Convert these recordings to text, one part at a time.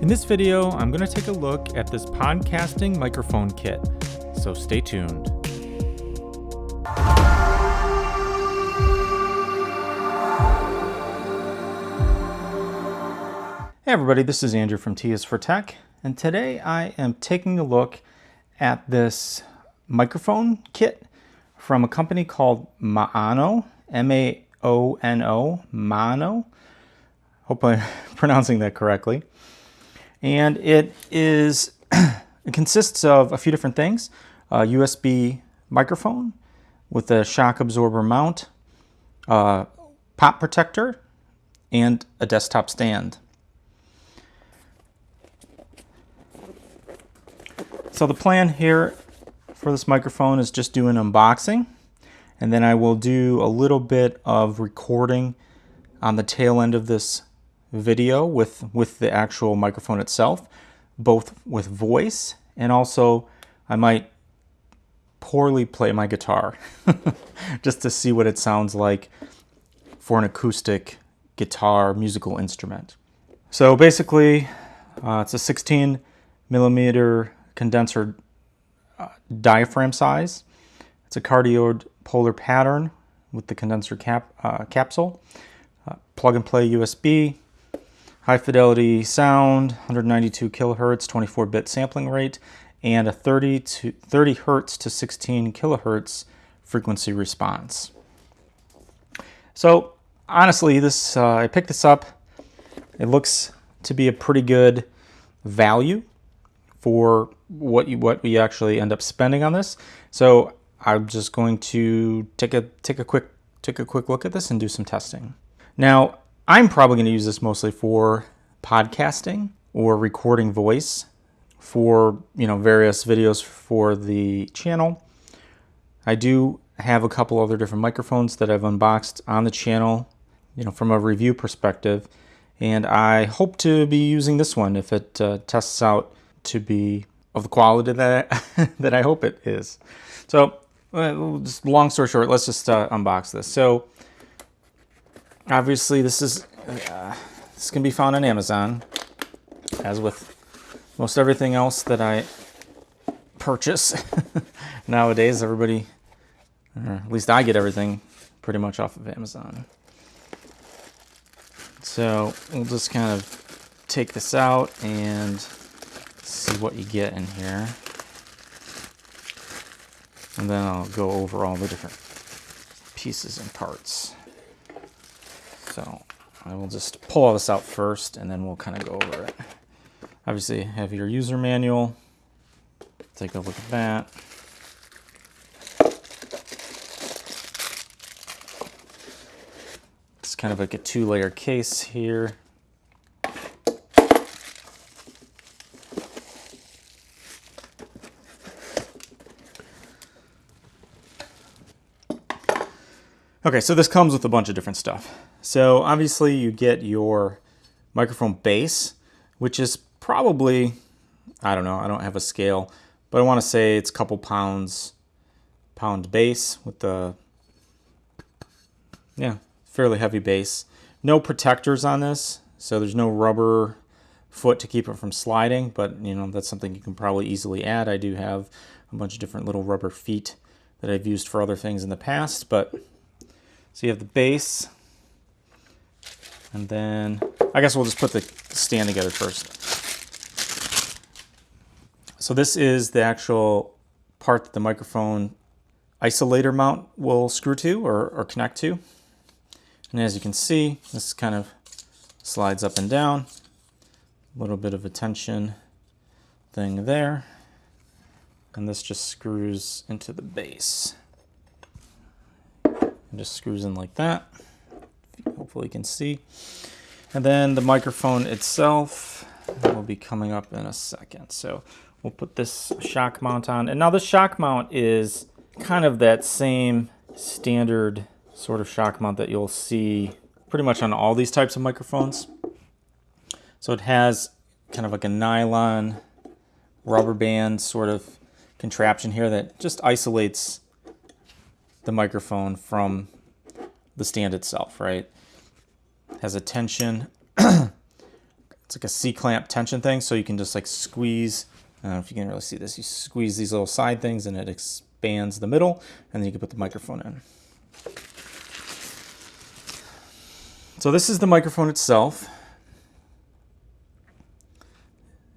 In this video, I'm going to take a look at this podcasting microphone kit, so stay tuned. Hey everybody, this is Andrew from T is for Tech, and today I am taking a look at this microphone kit from a company called Maono, M-A-O-N-O, Maono. Hope I'm pronouncing that correctly. And it consists of a few different things. A USB microphone with a shock absorber mount, pop protector, and a desktop stand. So the plan here for this microphone is just do an unboxing, and then I will do a little bit of recording on the tail end of this video with the actual microphone itself, both with voice, and also I might poorly play my guitar just to see what it sounds like for an acoustic guitar musical instrument. So basically it's a 16 millimeter condenser diaphragm size. It's a cardioid polar pattern with the condenser capsule, plug and play USB, high fidelity sound, 192 kilohertz, 24-bit sampling rate, and a 30 hertz to 16 kilohertz frequency response. So honestly, this I picked this up. It looks to be a pretty good value for what we actually end up spending on this. So I'm just going to take a quick look at this and do some testing. Now, I'm probably going to use this mostly for podcasting or recording voice for, various videos for the channel. I do have a couple other different microphones that I've unboxed on the channel, from a review perspective, and I hope to be using this one if it tests out to be of the quality that that I hope it is. So, just long story short, let's just unbox this. So, obviously, this can be found on Amazon, as with most everything else that I purchase nowadays. Everybody, or at least I get everything pretty much off of Amazon. So we'll just kind of take this out and see what you get in here, and then I'll go over all the different pieces and parts. So I will just pull all this out first, and then we'll kind of go over it. Obviously, have your user manual. Take a look at that. It's kind of like a two-layer case here. Okay, so this comes with a bunch of different stuff. So obviously you get your microphone base, which is probably, I don't know, I don't have a scale, but I want to say it's a couple pound base with the, fairly heavy base. No protectors on this, so there's no rubber foot to keep it from sliding, but that's something you can probably easily add. I do have a bunch of different little rubber feet that I've used for other things in the past, but so you have the base, and then I guess we'll just put the stand together first. So this is the actual part that the microphone isolator mount will screw to or connect to. And as you can see, this kind of slides up and down. A little bit of a tension thing there. And this just screws into the base. It just screws in like that. Hopefully you can see. And then the microphone itself will be coming up in a second. So we'll put this shock mount on. And now the shock mount is kind of that same standard sort of shock mount that you'll see pretty much on all these types of microphones. So it has kind of like a nylon rubber band sort of contraption here that just isolates the microphone from the stand itself, right? Has a tension it's like a C-clamp tension thing, so you can just like squeeze. I don't know if you can really see this. You squeeze these little side things and it expands the middle, and then you can put the microphone in. So this is the microphone itself.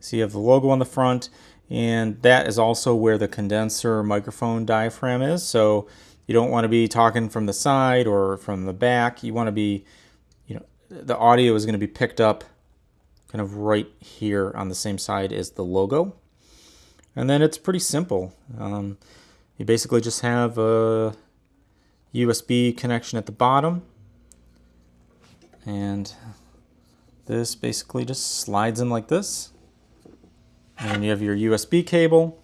So you have the logo on the front, and that is also where the condenser microphone diaphragm is. So you don't want to be talking from the side or from the back. You want to be, the audio is going to be picked up kind of right here on the same side as the logo. And then it's pretty simple. You basically just have a USB connection at the bottom, and this basically just slides in like this. And you have your USB cable.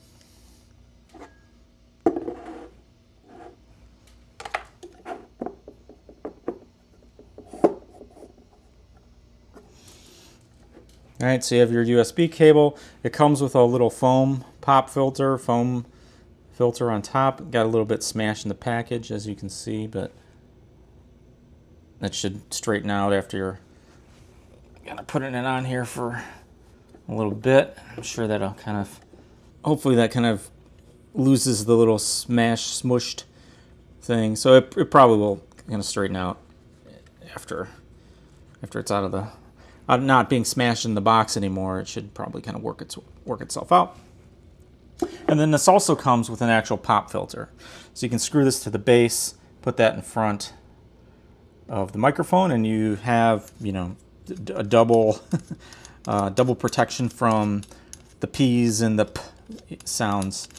All right, so you have your USB cable. It comes with a little foam filter on top. Got a little bit smashed in the package, as you can see, but that should straighten out after you're gonna put it on here for a little bit. I'm sure that'll hopefully that kind of loses the little smushed thing. So it probably will kind of straighten out after it's out of the, not being smashed in the box anymore. It should probably kind of work itself out. And then this also comes with an actual pop filter. So you can screw this to the base, put that in front of the microphone, and you have, a double double protection from the P's and the P sounds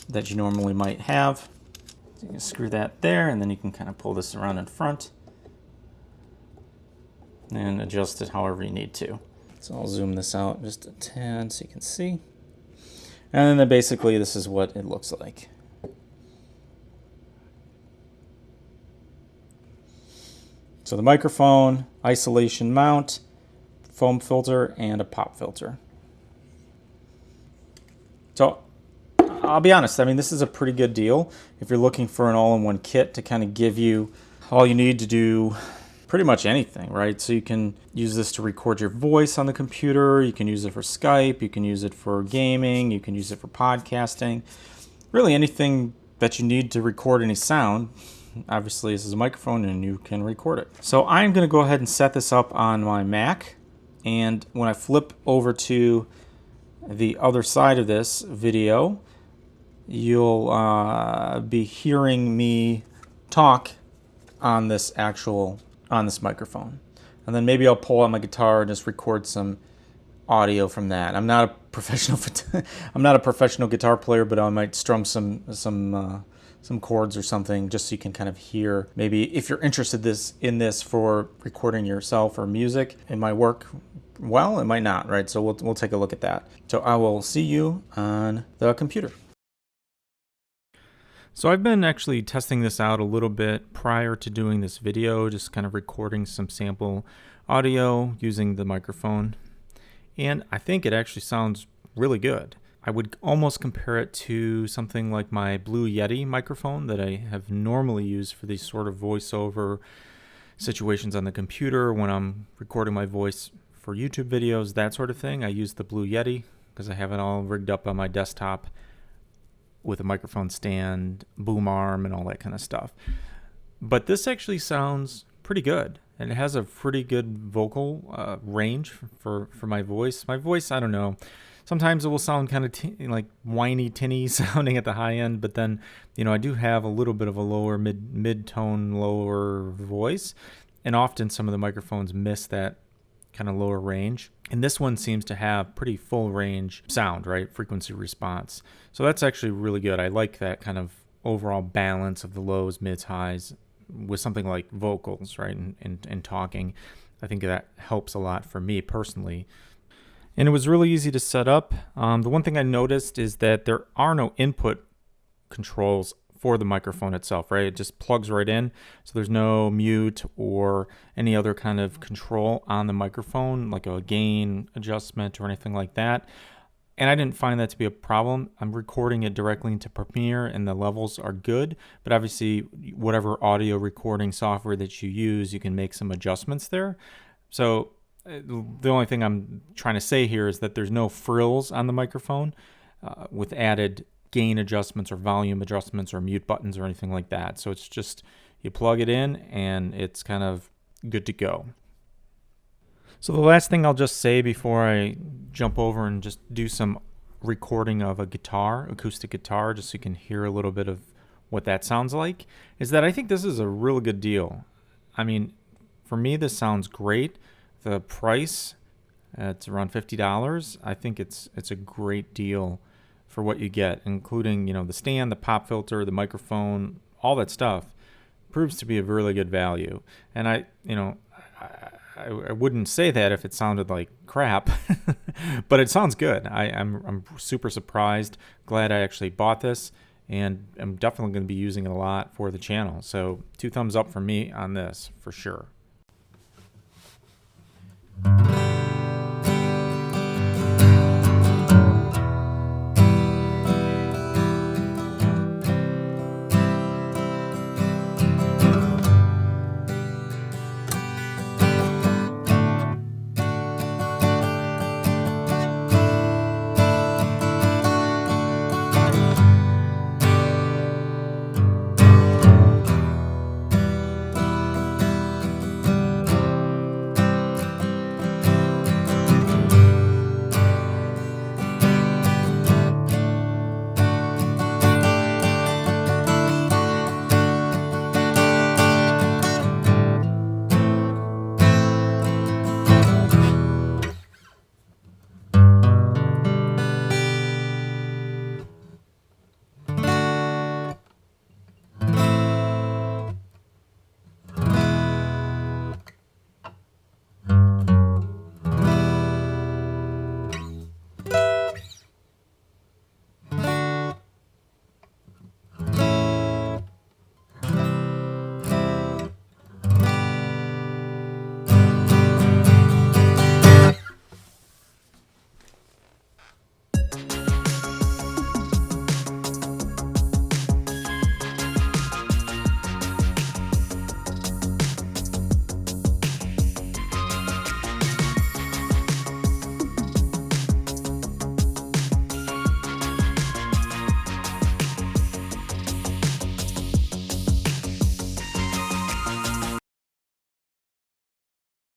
that you normally might have. So you can screw that there, and then you can kind of pull this around in front and adjust it however you need to. So I'll zoom this out just a tad so you can see. And then basically this is what it looks like. So the microphone, isolation mount, foam filter, and a pop filter. So I'll be honest, this is a pretty good deal if you're looking for an all-in-one kit to kind of give you all you need to do pretty much anything, right? So you can use this to record your voice on the computer, you can use it for Skype, you can use it for gaming, you can use it for podcasting, really anything that you need to record any sound. Obviously this is a microphone and you can record it. So I'm going to go ahead and set this up on my Mac, and when I flip over to the other side of this video, you'll be hearing me talk on this microphone. And then maybe I'll pull out my guitar and just record some audio from that. I'm not a professional guitar player, but I might strum some chords or something just so you can kind of hear. Maybe if you're interested in this for recording yourself or music, it might work well, it might not, right? So we'll take a look at that. So I will see you on the computer. So I've been actually testing this out a little bit prior to doing this video, just kind of recording some sample audio using the microphone. And I think it actually sounds really good. I would almost compare it to something like my Blue Yeti microphone that I have normally used for these sort of voiceover situations on the computer when I'm recording my voice for YouTube videos, that sort of thing. I use the Blue Yeti because I have it all rigged up on my desktop with a microphone stand, boom arm, and all that kind of stuff. But this actually sounds pretty good, and it has a pretty good vocal range for my voice. My voice, I don't know, sometimes it will sound kind of like whiny, tinny sounding at the high end, but then, I do have a little bit of a lower mid-tone, lower voice, and often some of the microphones miss that kind of lower range. And this one seems to have pretty full range sound, right? Frequency response. So that's actually really good. I like that kind of overall balance of the lows, mids, highs with something like vocals, right? And talking. I think that helps a lot for me personally. And it was really easy to set up. The one thing I noticed is that there are no input controls for the microphone itself, right? It just plugs right in. So there's no mute or any other kind of control on the microphone, like a gain adjustment or anything like that. And I didn't find that to be a problem. I'm recording it directly into Premiere and the levels are good, but obviously whatever audio recording software that you use, you can make some adjustments there. So the only thing I'm trying to say here is that there's no frills on the microphone with added gain adjustments or volume adjustments or mute buttons or anything like that. So it's just you plug it in and it's kind of good to go. So the last thing I'll just say before I jump over and just do some recording of a guitar, acoustic guitar, just so you can hear a little bit of what that sounds like, is that I think this is a real good deal. I mean, for me, this sounds great. The price, it's around $50. I think it's a great deal for what you get, including, the stand, the pop filter, the microphone, all that stuff proves to be a really good value. And I wouldn't say that if it sounded like crap, but it sounds good. I'm super surprised, glad I actually bought this, and I'm definitely going to be using it a lot for the channel. So 2 thumbs up from me on this for sure.